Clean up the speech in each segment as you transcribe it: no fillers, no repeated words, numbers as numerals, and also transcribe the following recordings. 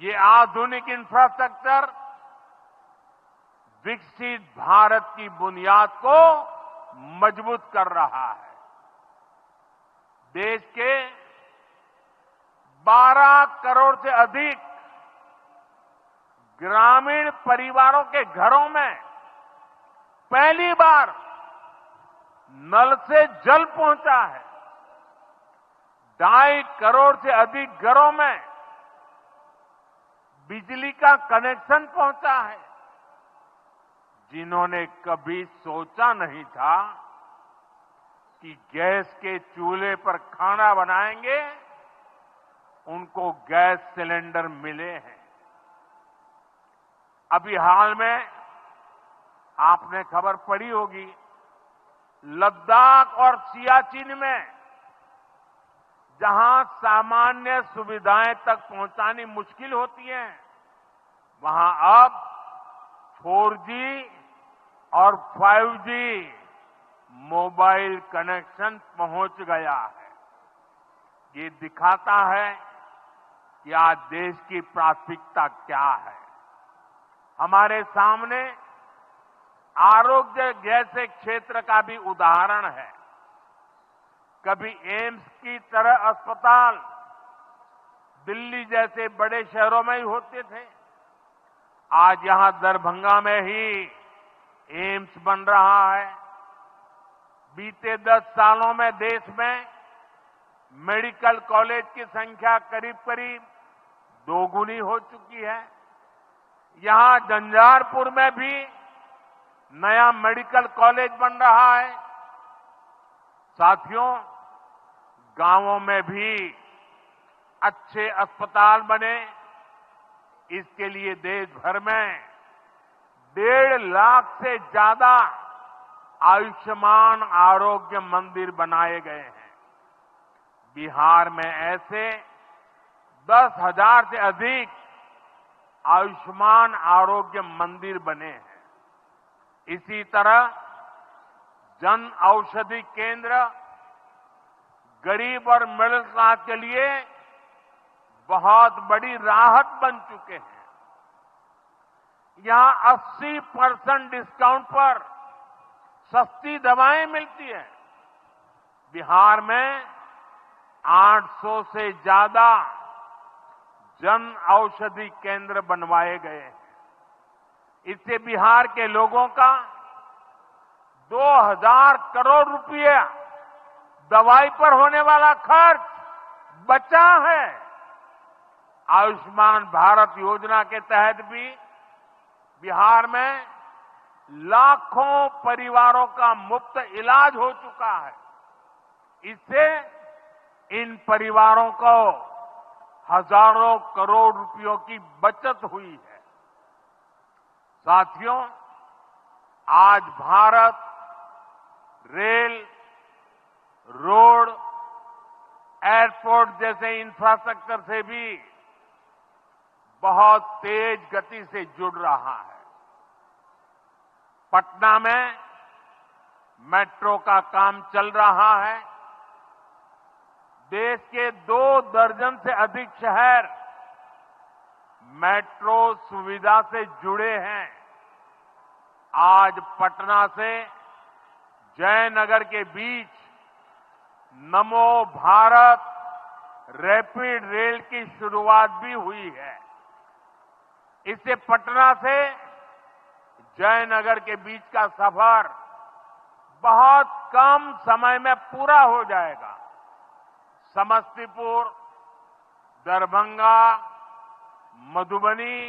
ये आधुनिक इंफ्रास्ट्रक्चर विकसित भारत की बुनियाद को मजबूत कर रहा है। देश के 12 करोड़ से अधिक ग्रामीण परिवारों के घरों में पहली बार नल से जल पहुंचा है। 2.5 करोड़ से अधिक घरों में बिजली का कनेक्शन पहुंचा है। जिन्होंने कभी सोचा नहीं था कि गैस के चूल्हे पर खाना बनाएंगे, उनको गैस सिलेंडर मिले हैं। अभी हाल में आपने खबर पढ़ी होगी, लद्दाख और सियाचिन में जहां सामान्य सुविधाएं तक पहुंचानी मुश्किल होती है, वहां अब 4G और 5G मोबाइल कनेक्शन पहुंच गया है। ये दिखाता है कि आज देश की प्राथमिकता क्या है। हमारे सामने आरोग्य जैसे क्षेत्र का भी उदाहरण है। कभी एम्स की तरह अस्पताल दिल्ली जैसे बड़े शहरों में ही होते थे, आज यहां दरभंगा में ही एम्स बन रहा है। बीते 10 सालों में देश में मेडिकल कॉलेज की संख्या करीब करीब 2 गुनी हो चुकी है। यहां झंझारपुर में भी नया मेडिकल कॉलेज बन रहा है। साथियों, गांवों में भी अच्छे अस्पताल बने, इसके लिए देश भर में 1.5 लाख से ज्यादा आयुष्मान आरोग्य मंदिर बनाए गए हैं। बिहार में ऐसे 10,000 से अधिक आयुष्मान आरोग्य मंदिर बने हैं। इसी तरह जन औषधि केंद्र गरीब और मिडिल क्लास के लिए बहुत बड़ी राहत बन चुके हैं। यहां 80% डिस्काउंट पर सस्ती दवाएं मिलती हैं। बिहार में 800 से ज्यादा जन औषधि केंद्र बनवाए गए हैं। इससे बिहार के लोगों का 2,000 करोड़ रुपया दवाई पर होने वाला खर्च बचा है। आयुष्मान भारत योजना के तहत भी बिहार में लाखों परिवारों का मुफ्त इलाज हो चुका है। इससे इन परिवारों को हजारों करोड़ रुपयों की बचत हुई है। साथियों, आज भारत रेल, रोड, एयरपोर्ट जैसे इंफ्रास्ट्रक्चर से भी बहुत तेज गति से जुड़ रहा है। पटना में मेट्रो का काम चल रहा है। देश के 2 दर्जन से अधिक शहर मेट्रो सुविधा से जुड़े हैं। आज पटना से जयनगर के बीच नमो भारत रैपिड रेल की शुरुआत भी हुई है। इससे पटना से जयनगर के बीच का सफर बहुत कम समय में पूरा हो जाएगा। समस्तीपुर, दरभंगा, मधुबनी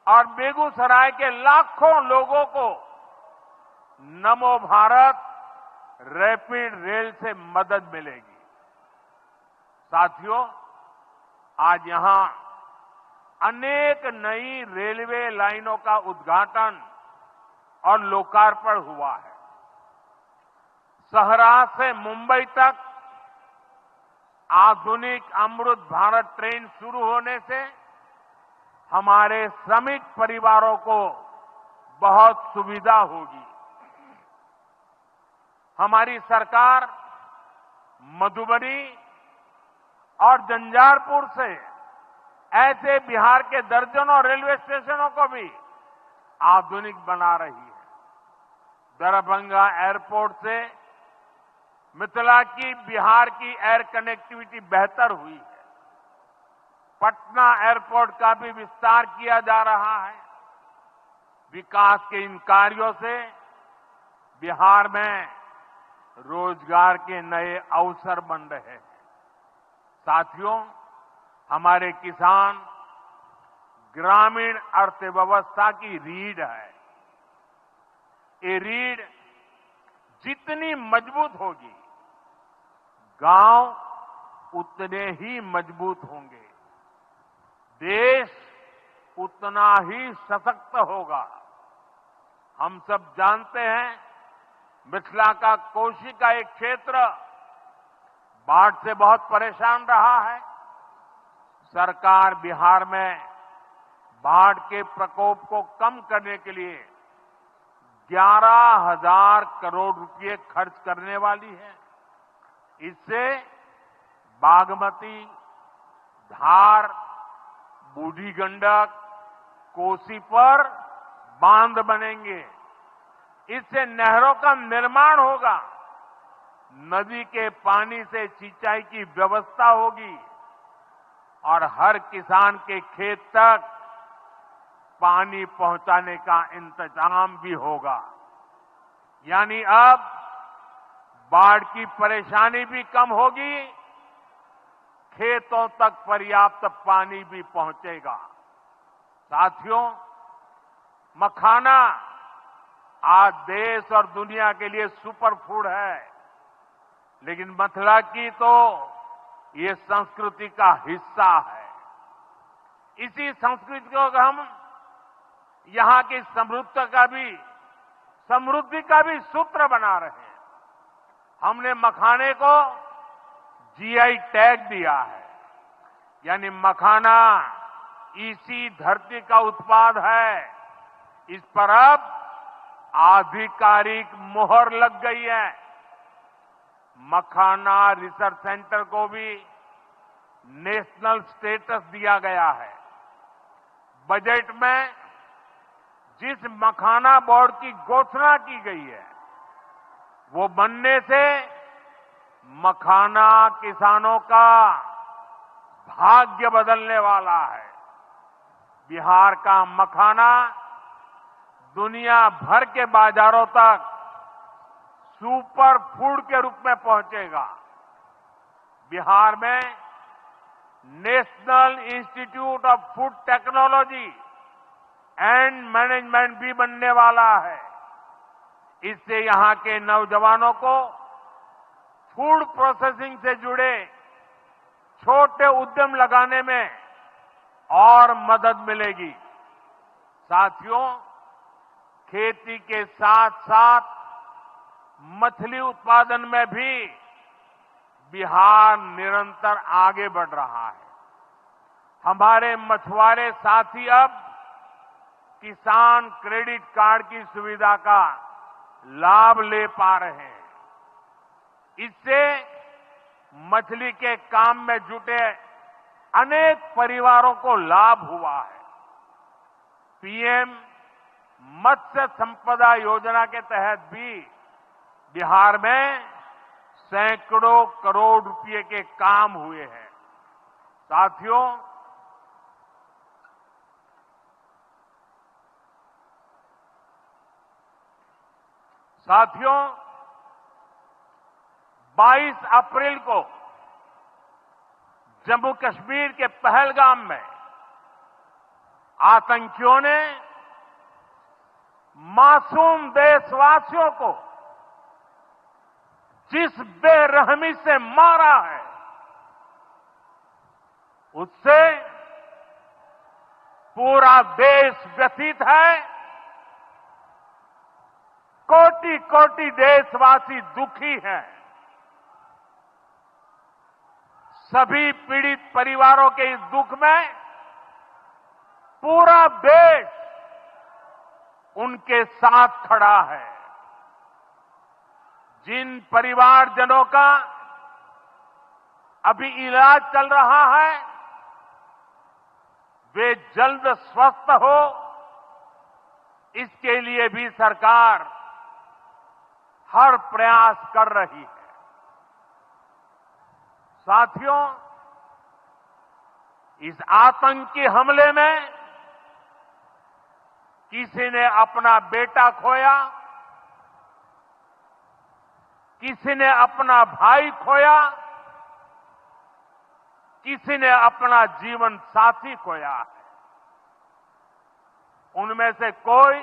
और बेगूसराय के लाखों लोगों को नमो भारत रैपिड रेल से मदद मिलेगी। साथियों, आज यहां अनेक नई रेलवे लाइनों का उद्घाटन और लोकार्पण हुआ है। सहरा से मुंबई तक आधुनिक अमृत भारत ट्रेन शुरू होने से हमारे श्रमिक परिवारों को बहुत सुविधा होगी। हमारी सरकार मधुबनी और झंझारपुर से ऐसे बिहार के दर्जनों रेलवे स्टेशनों को भी आधुनिक बना रही है। दरभंगा एयरपोर्ट से मिथिला की बिहार की एयर कनेक्टिविटी बेहतर हुई है। पटना एयरपोर्ट का भी विस्तार किया जा रहा है। विकास के इन कार्यों से बिहार में रोजगार के नए अवसर बन रहे हैं। साथियों, हमारे किसान ग्रामीण अर्थव्यवस्था की रीढ़ है। ये रीढ़ जितनी मजबूत होगी, गांव उतने ही मजबूत होंगे, देश उतना ही सशक्त होगा। हम सब जानते हैं, मिथिला का कोशी का एक क्षेत्र बाढ़ से बहुत परेशान रहा है। सरकार बिहार में बाढ़ के प्रकोप को कम करने के लिए 11,000 करोड़ रुपए खर्च करने वाली है। इससे बागमती, धार, बूढ़ी गंडक, कोसी पर बांध बनेंगे। इससे नहरों का निर्माण होगा, नदी के पानी से सिंचाई की व्यवस्था होगी और हर किसान के खेत तक पानी पहुंचाने का इंतजाम भी होगा। यानी अब बाढ़ की परेशानी भी कम होगी, खेतों तक पर्याप्त पानी भी पहुंचेगा। साथियों, मखाना आज देश और दुनिया के लिए सुपर फूड है, लेकिन मिथिला की तो ये संस्कृति का हिस्सा है। इसी संस्कृति को हम यहां की समृद्धि का भी सूत्र बना रहे हैं। हमने मखाने को जीआई टैग दिया है, यानी मखाना इसी धरती का उत्पाद है। इस पर अब आधिकारिक मोहर लग गई है। मखाना रिसर्च सेंटर को भी नेशनल स्टेटस दिया गया है। बजट में जिस मखाना बोर्ड की घोषणा की गई है, वो बनने से मखाना किसानों का भाग्य बदलने वाला है। बिहार का मखाना दुनिया भर के बाजारों तक सुपर फूड के रूप में पहुंचेगा। बिहार में national institute of food technology and management भी बनने वाला है। इससे यहां के नौजवानों को फूड प्रोसेसिंग से जुड़े छोटे उद्यम लगाने में और मदद मिलेगी। साथियों, खेती के साथ साथ मछली उत्पादन में भी बिहार निरंतर आगे बढ़ रहा है। हमारे मछुआरे साथी अब किसान क्रेडिट कार्ड की सुविधा का लाभ ले पा रहे हैं। इससे मछली के काम में जुटे अनेक परिवारों को लाभ हुआ है। पीएम मत्स्य संपदा योजना के तहत भी बिहार में सैकड़ों करोड़ रुपए के काम हुए हैं। साथियों, 22 अप्रैल को जम्मू कश्मीर के पहलगाम में आतंकियों ने मासूम देशवासियों को जिस बेरहमी से मारा है, उससे पूरा देश व्यथित है। कोटि कोटि देशवासी दुखी हैं। सभी पीड़ित परिवारों के इस दुख में पूरा देश उनके साथ खड़ा है। जिन परिवारजनों का अभी इलाज चल रहा है, वे जल्द स्वस्थ हो, इसके लिए भी सरकार हर प्रयास कर रही है। साथियों, इस आतंकी हमले में किसी ने अपना बेटा खोया, किसी ने अपना भाई खोया, किसी ने अपना जीवन साथी खोया है। उनमें से कोई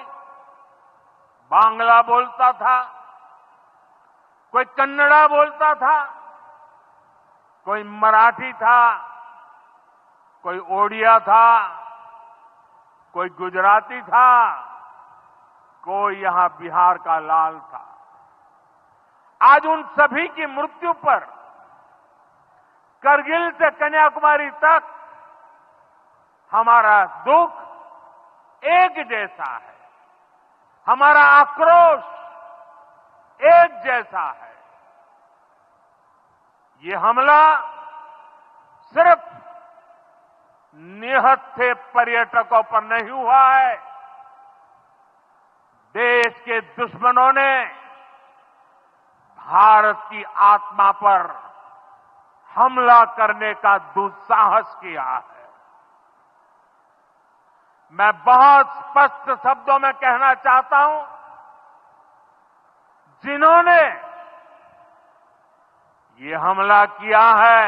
बांग्ला बोलता था, कोई कन्नड़ा बोलता था, कोई मराठी था, कोई ओडिया था, कोई गुजराती था, कोई यहां बिहार का लाल था। आज उन सभी की मृत्यु पर करगिल से कन्याकुमारी तक हमारा दुख एक जैसा है, हमारा आक्रोश एक जैसा है। ये हमला सिर्फ निहत्थे पर्यटकों पर नहीं हुआ है, देश के दुश्मनों ने भारत की आत्मा पर हमला करने का दुस्साहस किया है। मैं बहुत स्पष्ट शब्दों में कहना चाहता हूं, जिन्होंने ये हमला किया है,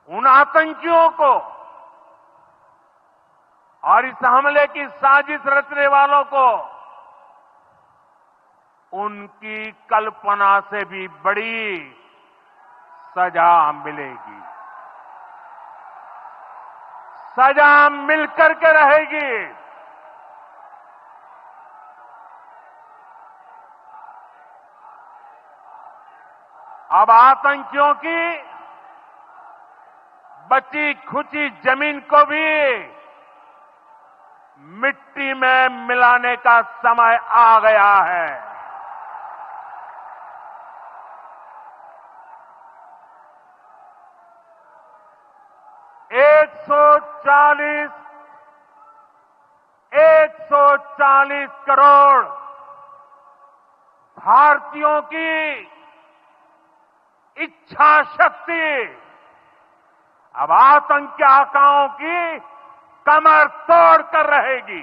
उन आतंकियों को और इस हमले की साजिश रचने वालों को उनकी कल्पना से भी बड़ी सजा मिलेगी, सजा मिलकर के रहेगी। अब आतंकियों की बची खुची जमीन को भी मिट्टी में मिलाने का समय आ गया है। एक सौ चालीस करोड़ भारतीयों की इच्छा शक्ति अब आतंकी आकाओं की कमर तोड़ कर रहेगी।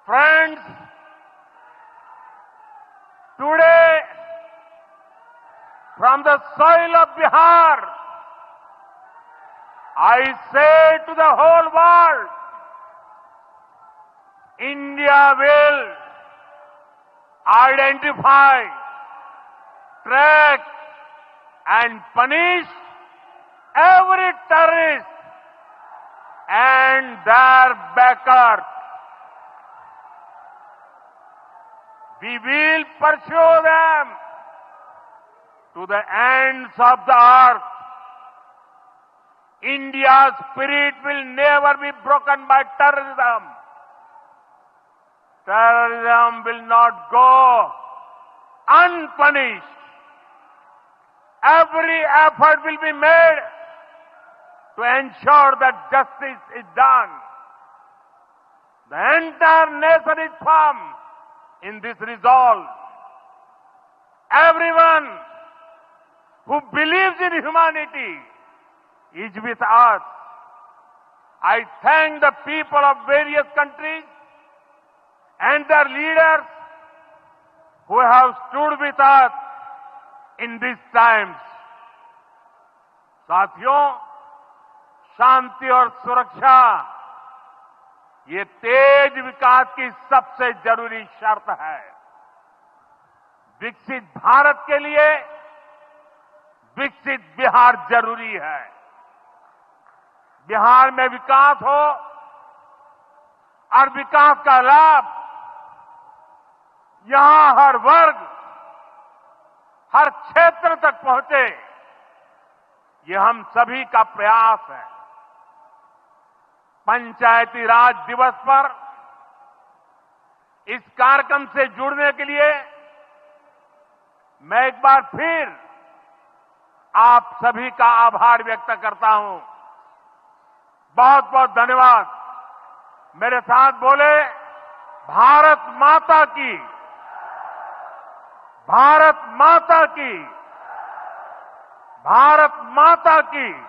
Friends, today from the soil of Bihar, I say to the whole world, India will identify, track and punish every terrorist and their backers. We will pursue them to the ends of the earth. India's spirit will never be broken by terrorism. Terrorism will not go unpunished. Every effort will be made to ensure that justice is done. The entire nation is firm in this resolve. Everyone who believes in humanity is with us. I thank the people of various countries and their leaders who have stood with us in these times. साथियों, शांति और सुरक्षा ये तेज विकास की सबसे जरूरी शर्त है। विकसित भारत के लिए विकसित बिहार जरूरी है। बिहार में विकास हो और विकास का लाभ यहां हर वर्ग, हर क्षेत्र तक पहुंचे, ये हम सभी का प्रयास है। पंचायती राज दिवस पर इस कार्यक्रम से जुड़ने के लिए मैं एक बार फिर आप सभी का आभार व्यक्त करता हूं। बहुत बहुत धन्यवाद। मेरे साथ बोले, भारत माता की, भारत माता की, भारत माता की।